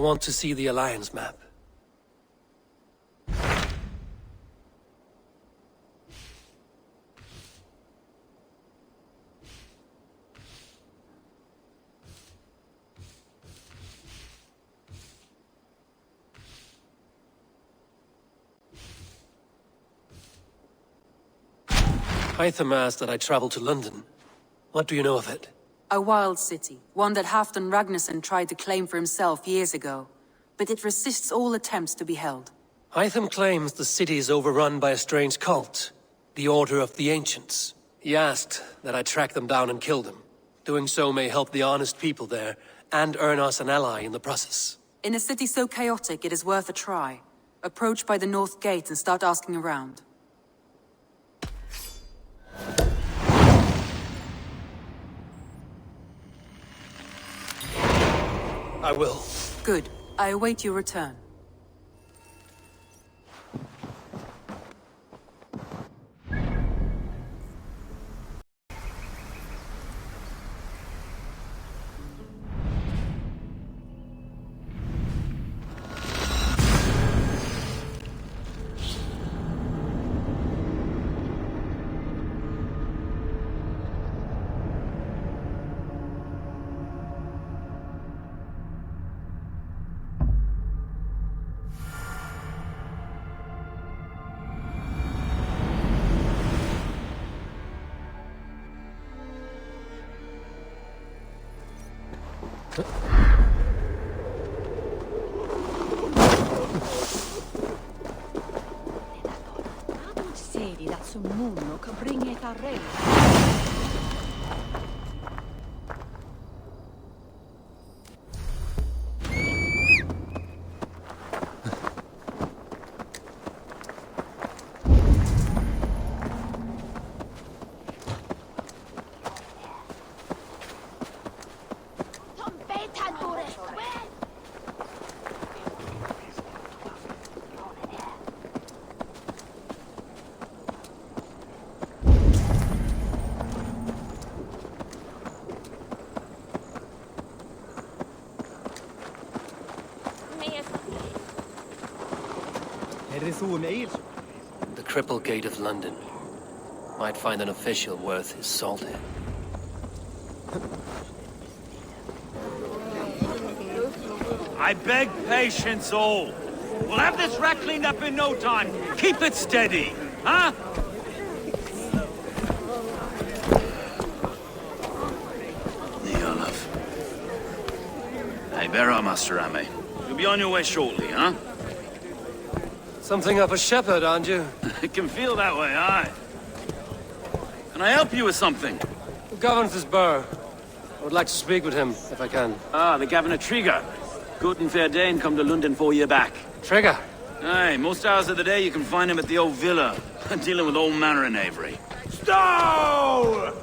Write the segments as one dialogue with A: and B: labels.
A: want to see the Alliance map. Hytham asked that I travel to London. What do you know of it?
B: A wild city, one that Halfdan Ragnarsson tried to claim for himself years ago. But it resists all attempts to be held.
A: Hytham claims the city is overrun by a strange cult, the Order of the Ancients. He asked that I track them down and kill them. Doing so may help the honest people there, and earn us an ally in the process.
B: In a city so chaotic, it is worth a try. Approach by the North Gate and start asking around.
A: I will.
B: Good. I await your return.
A: The Cripple Gate of London. Might find an official worth his salt here.
C: I beg patience, all. We'll have this wreck cleaned up in no time. Keep it steady, huh? Neolov. Hey, bear up, Master Ame. You'll be on your way shortly, huh?
A: Something of a shepherd, aren't you?
C: It can feel that way, aye. Can I help you with something?
A: Who governs this burgh? I would like to speak with him, if I can.
C: Ah, the Governor Trigger. Good and fair Dane come to London 4 year back.
A: Trigger?
C: Aye, most hours of the day you can find him at the old villa, dealing with all manner in Avery. Stow!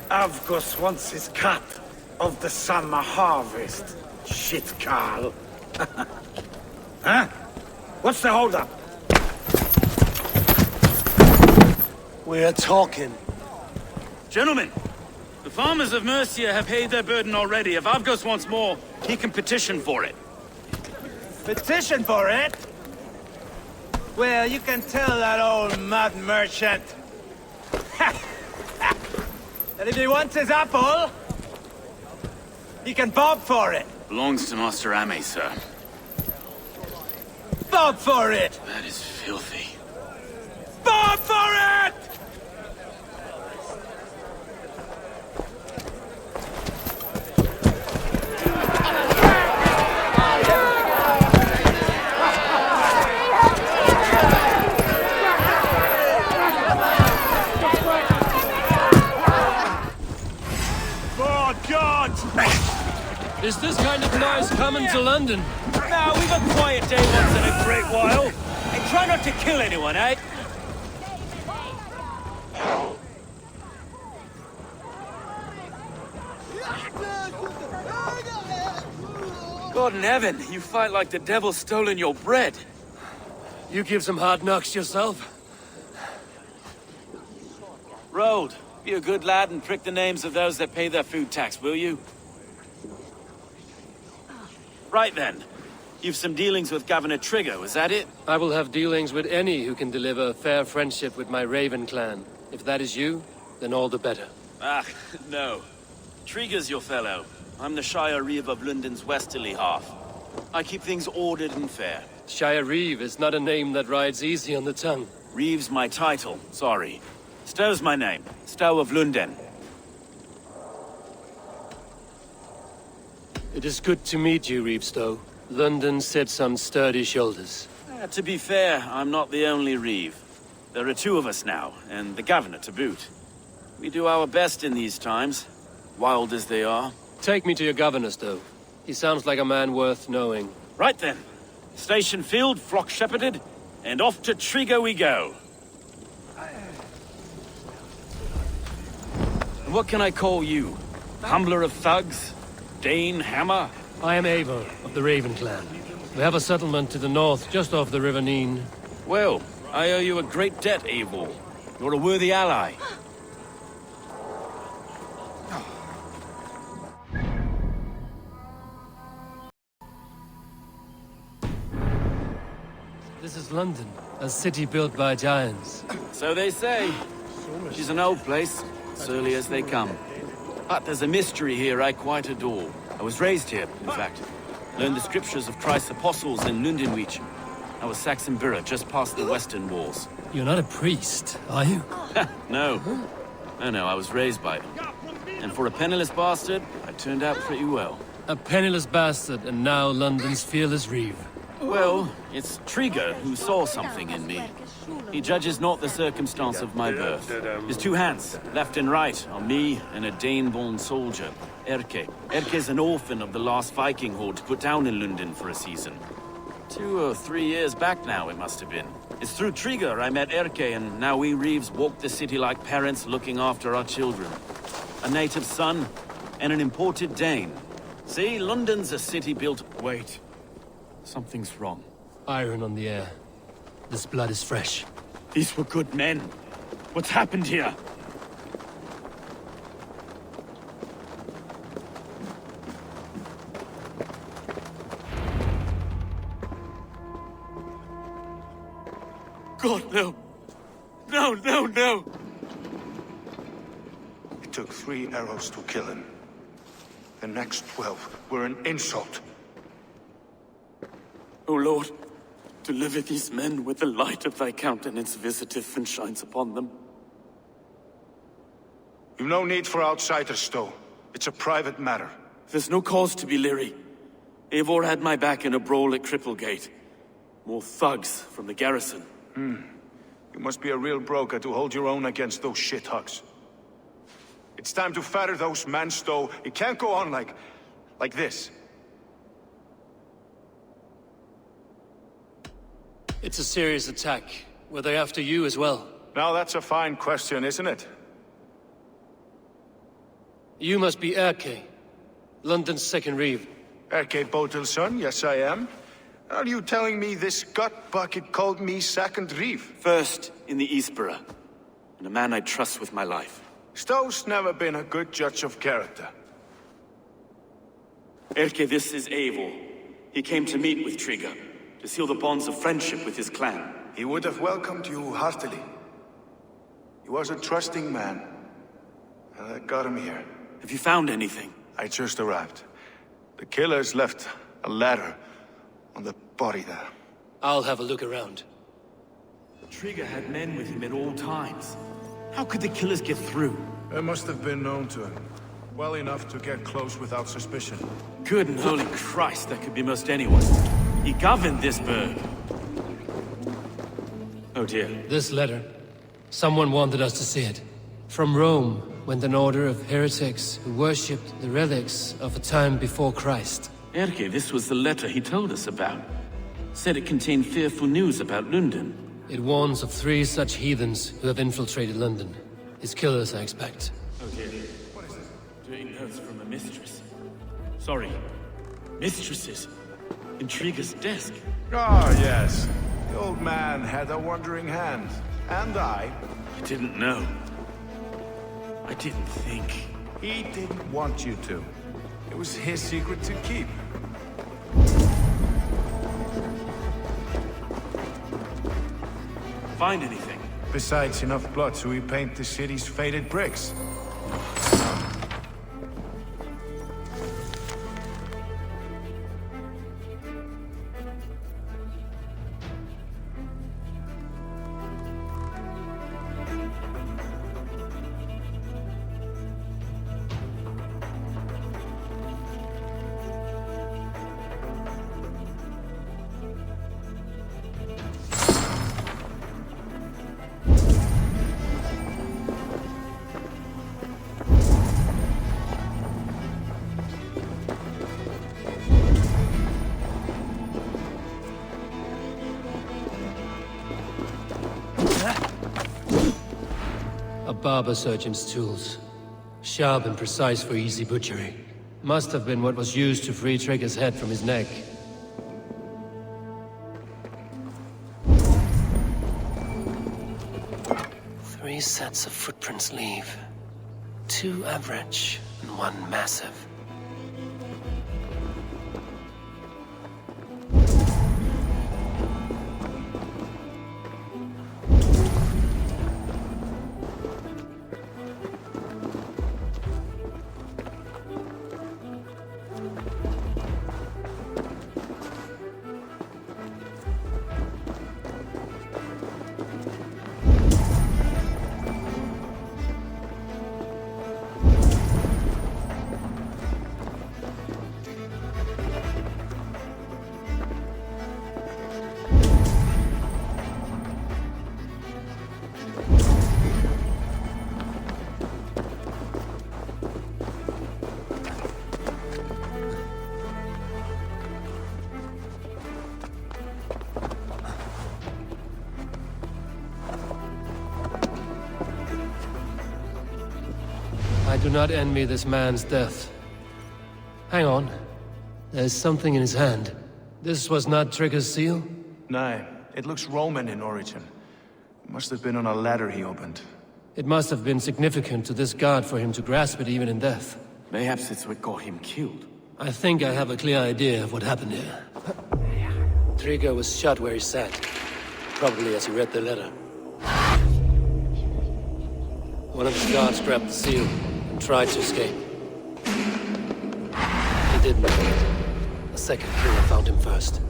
D: Avgos wants his cut of the summer harvest. Shit, Carl. Huh? What's the holdup?
A: We're talking.
C: Gentlemen, the farmers of Mercia have paid their burden already. If Avgos wants more, he can petition for it.
D: Petition for it? Well, you can tell that old mud merchant that if he wants his apple, he can bob for it.
C: Belongs to Master Ame, sir.
D: Bob for it!
C: That is filthy.
D: Bob for it!
A: Is this kind of noise coming to London?
C: Now, we've a quiet day once in a great while. And try not to kill anyone, eh? God in heaven, you fight like the devil's stolen your bread.
A: You give some hard knocks yourself?
C: Road, be a good lad and prick the names of those that pay their food tax, will you? Right then. You've some dealings with Governor Trigger, is that it?
A: I will have dealings with any who can deliver a fair friendship with my Raven clan. If that is you, then all the better.
C: Ah, no. Trigger's your fellow. I'm the Shire Reeve of London's westerly half. I keep things ordered and fair.
A: Shire Reeve is not a name that rides easy on the tongue.
C: Reeve's my title, sorry. Stow's my name. Stow of Lunden.
A: It is good to meet you, Reeve Stow. London sits on sturdy shoulders.
C: To be fair, I'm not the only Reeve. There are two of us now, and the governor to boot. We do our best in these times, wild as they are.
A: Take me to your governor, Stow. He sounds like a man worth knowing.
C: Right then. Station filled, flock shepherded, and off to Trigger we go. And what can I call you? Humbler of thugs? Dane Hammer?
A: I am Eivor, of the Raven clan. We have a settlement to the north, just off the River Neen.
C: Well, I owe you a great debt, Eivor. You're a worthy ally.
A: This is London, a city built by giants.
C: So they say. She's an old place, surly as they come. But there's a mystery here I quite adore. I was raised here, in fact. Learned the scriptures of Christ's apostles in Lundenwich. I was Saxon Borough, just past the western walls.
A: You're not a priest, are you?
C: No. No, I was raised by them. And for a penniless bastard, I turned out pretty well.
A: A penniless bastard, and now London's fearless Reeve.
C: Well, it's Trigger who saw something in me. He judges not the circumstance of my birth. His two hands, left and right, are me and a Dane-born soldier, Erke. Erke's an orphan of the last Viking horde put down in London for a season. 2 or 3 years back now, it must have been. It's through Trigger I met Erke, and now we Reeves walk the city like parents looking after our children. A native son, and an imported Dane. See, London's a city built... Wait. Something's wrong.
A: Iron on the air. This blood is fresh.
C: These were good men. What's happened here? God, no. No, no, no!
E: It took 3 arrows to kill him. The next 12 were an insult.
C: O Lord, deliver these men with the light of thy countenance visiteth and shines upon them.
E: You've no need for outsiders, Stow. It's a private matter.
C: There's no cause to be leery. Eivor had my back in a brawl at Cripplegate. More thugs from the garrison.
E: You must be a real broker to hold your own against those shithugs. It's time to fetter those men, Stow. It can't go on like this.
A: It's a serious attack. Were they after you as well?
E: Now that's a fine question, isn't it?
A: You must be Erke, London's second Reeve.
E: Erke Botel's son, yes I am. Are you telling me this gut bucket called me second Reeve?
C: First in the Eastborough, and a man I trust with my life.
E: Stow's never been a good judge of character.
C: Erke, this is Eivor. He came to meet with Trigger, to seal the bonds of friendship with his clan.
E: He would have welcomed you heartily. He was a trusting man. And I got him here.
C: Have you found anything?
E: I just arrived. The killers left a ladder on the body there.
A: I'll have a look around.
C: Trigger had men with him at all times. How could the killers get through?
E: They must have been known to him. Well enough to get close without suspicion.
C: Good and holy Christ, that could be most anyone. He governed this burg. Oh dear.
A: This letter. Someone wanted us to see it. From Rome went an order of heretics who worshipped the relics of a time before Christ.
C: Erke, this was the letter he told us about. Said it contained fearful news about London.
A: It warns of 3 such heathens who have infiltrated London. His killers, I expect.
C: Oh dear. What is it? Doing notes from a mistress. Sorry. Mistresses. In Trigger's desk.
E: Ah, yes. The old man had a wandering hand. And I.
C: I didn't know. I didn't think.
E: He didn't want you to. It was his secret to keep.
C: Find anything?
E: Besides enough blood to repaint the city's faded bricks.
A: A barber surgeon's tools. Sharp and precise for easy butchery. Must have been what was used to free Trigger's head from his neck. Three sets of footprints leave. 2 average and 1 massive. I do not envy this man's death. Hang on. There's something in his hand. This was not Trigger's seal?
E: No, it looks Roman in origin. Must have been on a ladder he opened.
A: It must have been significant to this god for him to grasp it even in death.
C: Mayhaps it's what got him killed.
A: I think I have a clear idea of what happened here. Trigger was shot where he sat. Probably as he read the letter. One of the guards grabbed the seal and tried to escape. He didn't make it. A second killer found him first.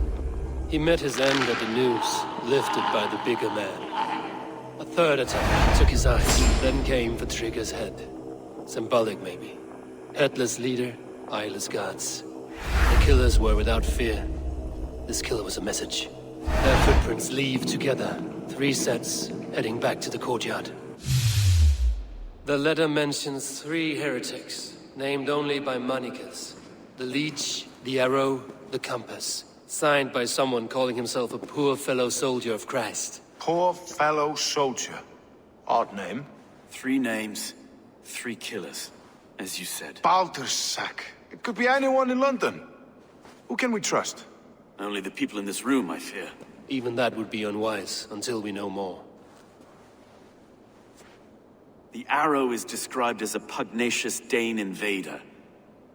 A: He met his end at the noose, lifted by the bigger man. A third attack took his eyes, then came for Trigger's head. Symbolic, maybe. Headless leader, eyeless gods. The killers were without fear. This killer was a message. Their footprints leave together. 3 sets, heading back to the courtyard. The letter mentions 3 heretics, named only by Manicus. The Leech, the Arrow, the Compass. Signed by someone calling himself a poor fellow soldier of Christ.
E: Poor fellow soldier. Odd name.
C: 3 names, 3 killers, as you said.
E: Baldersack. It could be anyone in London. Who can we trust?
C: Only the people in this room, I fear.
A: Even that would be unwise, until we know more.
C: The Arrow is described as a pugnacious Dane invader.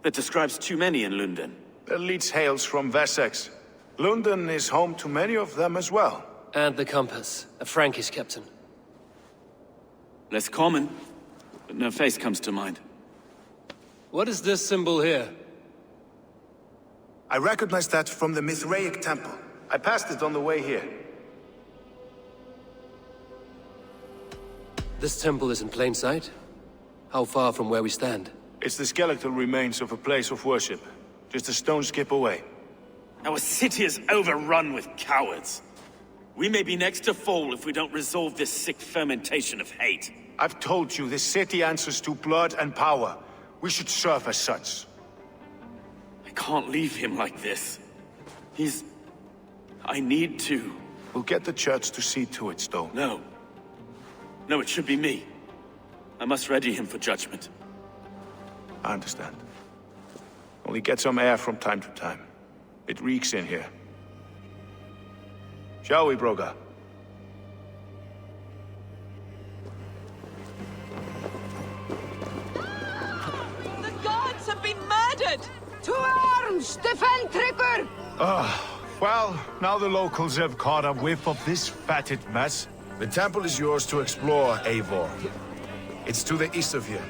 C: That describes too many in London.
E: The Leech hails from Wessex. London is home to many of them as well.
A: And the Compass, a Frankish captain.
C: Less common, but no face comes to mind.
A: What is this symbol here?
E: I recognize that from the Mithraic temple. I passed it on the way here.
A: This temple is in plain sight? How far from where we stand?
E: It's the skeletal remains of a place of worship. Just a stone's skip away.
C: Our city is overrun with cowards. We may be next to fall if we don't resolve this sick fermentation of hate.
E: I've told you, this city answers to blood and power. We should serve as such.
C: I can't leave him like this. I need to.
E: We'll get the church to see to it, Stone.
C: No. No, it should be me. I must ready him for judgment.
E: I understand. Only get some air from time to time. It reeks in here. Shall we, Broga?
F: The gods have been murdered! To arms! Defend Trigger!
E: Well, now the locals have caught a whiff of this fatted mess.
G: The temple is yours to explore, Eivor. It's to the east of here.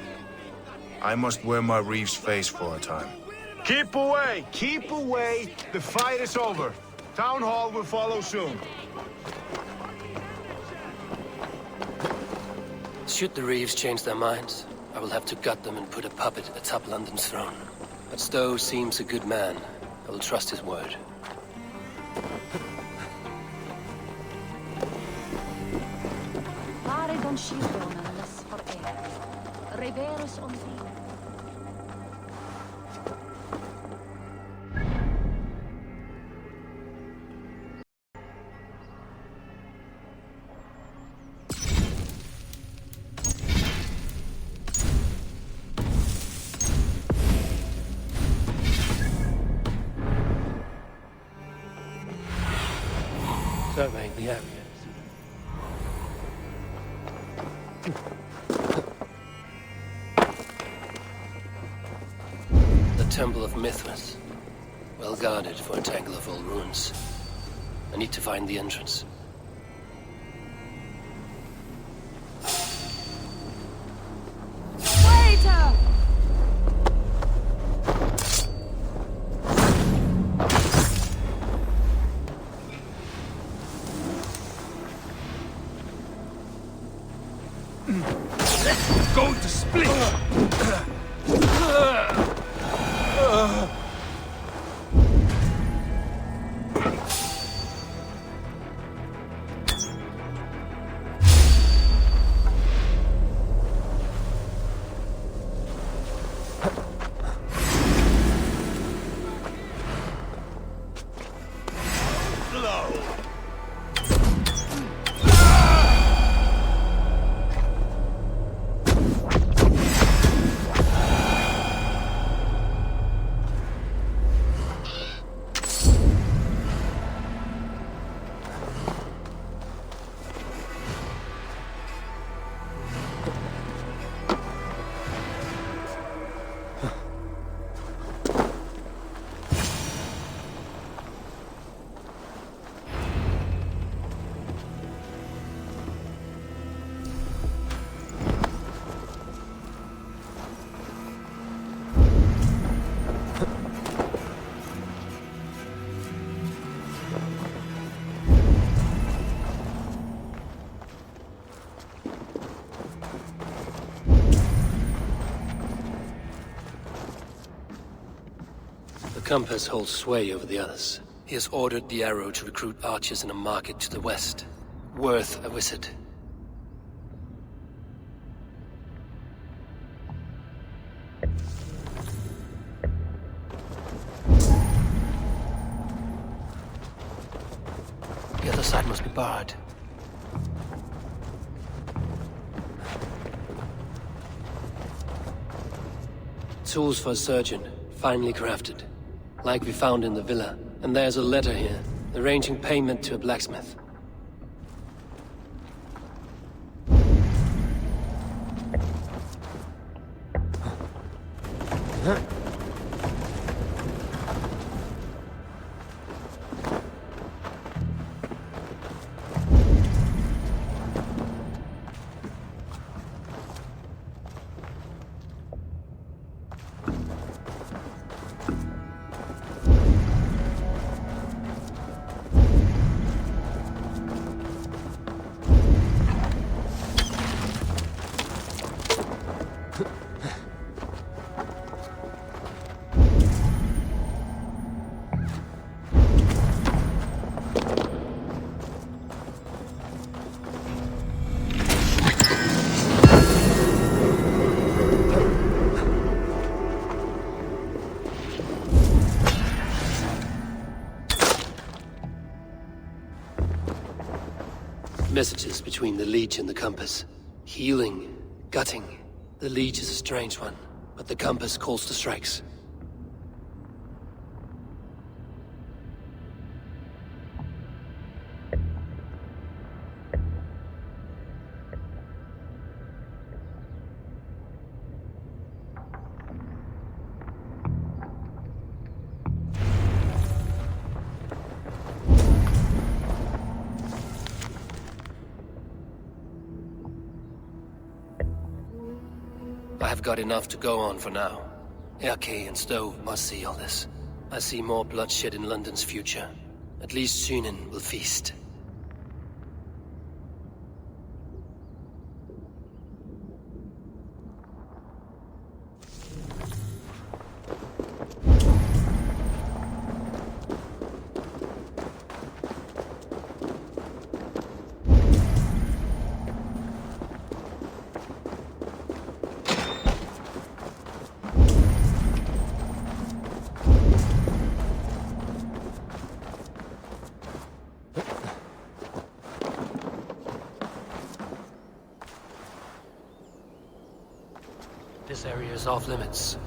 G: I must wear my reeve's face for a time.
E: Keep away! Keep away! The fight is over. Town Hall will follow soon.
A: Should the Reeves change their minds, I will have to gut them and put a puppet atop London's throne. But Stowe seems a good man. I will trust his word. Surveying the area. The Temple of Mithras. Well guarded for a tangle of old ruins. I need to find the entrance.
F: Waiter!
E: Going to split!
A: The compass holds sway over the others. He has ordered the arrow to recruit archers in a market to the west. Worth a visit. The other side must be barred. Tools for a surgeon, finely crafted. Like we found in the villa. And there's a letter here, arranging payment to a blacksmith. Messages between the Leech and the Compass. Healing, gutting. The Leech is a strange one, but the Compass calls to strikes. I've got enough to go on for now. Erke and Stove must see all this. I see more bloodshed in London's future. At least Sunan will feast. This area is off limits.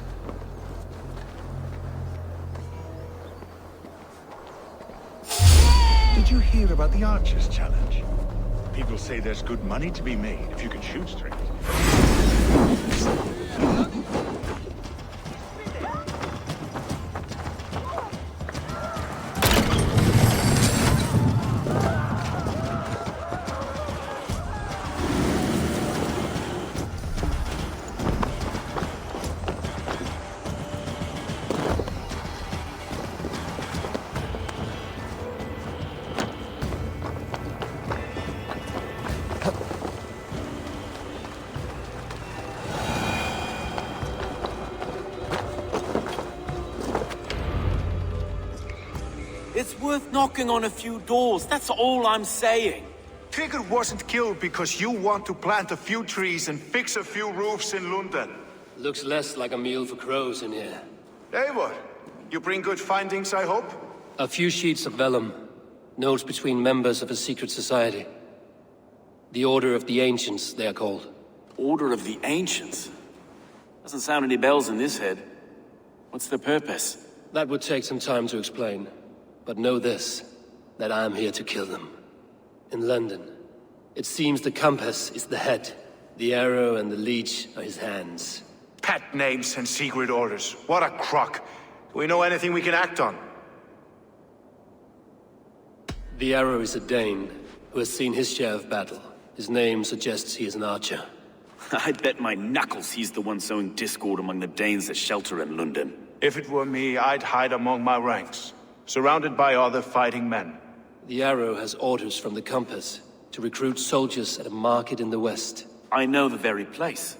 H: Did you hear about the Archers Challenge? People say there's good money to be made if you can shoot straight.
C: It's worth knocking on a few doors, that's all I'm saying.
E: Trigger wasn't killed because you want to plant a few trees and fix a few roofs in London.
A: Looks less like a meal for crows in here.
E: Eivor, you bring good findings, I hope?
A: A few sheets of vellum. Notes between members of a secret society. The Order of the Ancients, they are called.
C: Order of the Ancients? Doesn't sound any bells in this head. What's the purpose?
A: That would take some time to explain. But know this, that I am here to kill them. In London, it seems the compass is the head. The arrow and the leech are his hands.
E: Pet names and secret orders. What a crock. Do we know anything we can act on?
A: The arrow is a Dane, who has seen his share of battle. His name suggests he is an archer.
C: I bet my knuckles he's the one sowing discord among the Danes that shelter in London.
E: If it were me, I'd hide among my ranks, surrounded by other fighting men.
A: The arrow has orders from the compass to recruit soldiers at a market in the west.
C: I know the very place.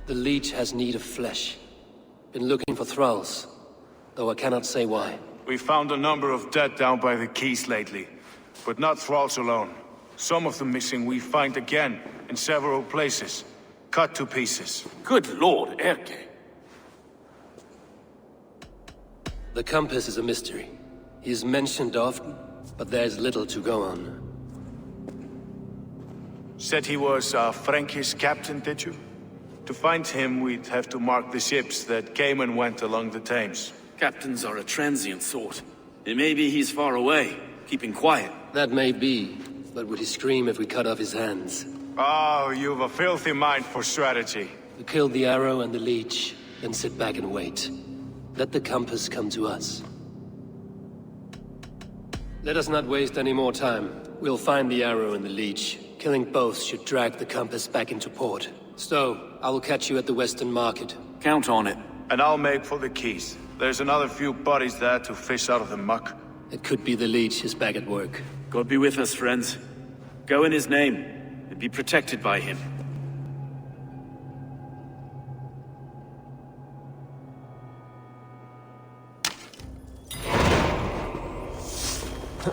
A: The leech has need of flesh. Been looking for thralls, though I cannot say why.
E: We found a number of dead down by the quays lately, but not thralls alone. Some of the missing we find again in several places, cut to pieces.
C: Good lord, Erke.
A: The compass is a mystery. He is mentioned often, but there is little to go on.
E: Said he was a Frankish captain, did you? To find him, we'd have to mark the ships that came and went along the Thames.
C: Captains are a transient sort. It may be he's far away, keeping quiet.
A: That may be, but would he scream if we cut off his hands?
E: Oh, you've a filthy mind for strategy.
A: We kill the arrow and the leech, then sit back and wait. Let the compass come to us. Let us not waste any more time. We'll find the arrow and the leech. Killing both should drag the compass back into port. So, I will catch you at the Western Market.
C: Count on it.
E: And I'll make for the quays. There's another few bodies there to fish out of the muck.
A: It could be the leech is back at work.
C: God be with us, friends. Go in his name, and be protected by him.
A: Huh.